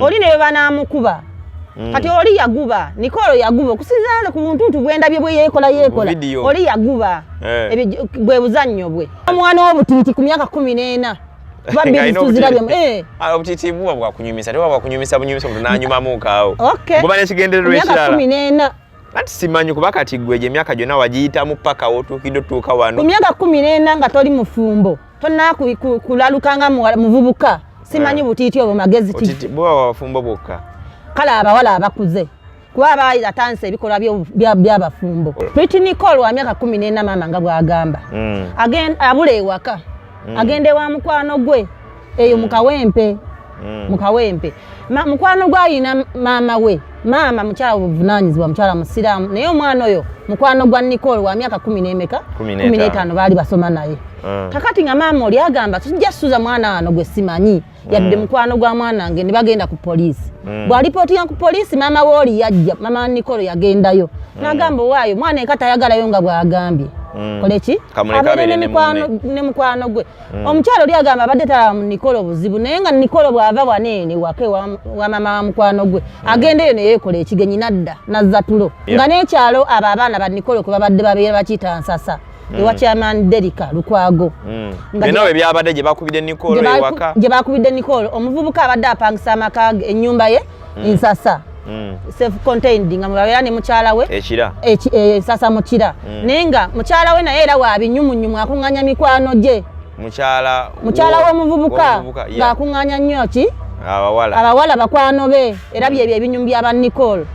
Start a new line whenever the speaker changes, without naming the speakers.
oli ne banamukuba kati oli yaguba Nicol yaguba kusinzira ku buntu bwenda bye yekola oli yaguba bwe buzannyo bwe omwana w'obutiiti ku myaka 14 babiri tuzira bye
obutiiti bwa kunyumisa tewa bwa kunyumisa bunyumisa omuntu nanyumamu kaawo
kuba
ne kigendererwa ekirala
14
ati simanyi kuba kati gwe gye myaka gyonna wagiyitamu paka wotuukidde otuuka wano
ku myaka 14 nga toli mufumbo tonna kulalukanga muvubuka simanyi butiiti obwo magezi
ki bwa wafumbo bwokka
kale abawala abakuze kuba abaayira tanse ebikola by'abafumbo Pretty Nicol wa myaka 14 maama nga bwagamba abula ewaka agende wa mukwano gwe eyo mukawempe mukwano gwe ayina maama we maama mukyala buvunanyizibwa mukyala musiraamu naye omwana oyo mukwano gwa Nicol wa myaka 15 baali basoma naye kakati nga maama oli agamba tujja suza mwana wano gwe simanyi yadde mukwano gwa mwana nge ne bagenda ku poliisi bw'alipotinga ku poliisi maama we oli yajja maama Nicol yagendayo n'agamba waayo mwana eka tayagalayo nga bw'agambye koleki abeere ne mukwano gwe omukyala oli agamba abadde talaba mu Nicol buzibu naye nga Nicol bw'ava waneene wake wa maama wa mukwano gwe agendeyo ne yeekola ekigenyi nadda nazza tulo nga n'ekyalo abo abaana ba Nicol kwe babadde babeera bakiyita nsasa ewa chairman Derika Lukwago
nawe byabadde gye bakubidde Nicol ewaka
gye bakubidde Nicol omuvubuka abadde apangisa amaka ennyumba ye nsasa self contained nga mubabeera ne mukyala we sasa mukira naye nga mukyala we naye era wabinyumunyumu akuŋŋanya mikwano gye mukyala w'omuvubuka ng'akuŋŋanya nnyo ki abawala bakwano be era byebyo ebinyumu by'aba Nicol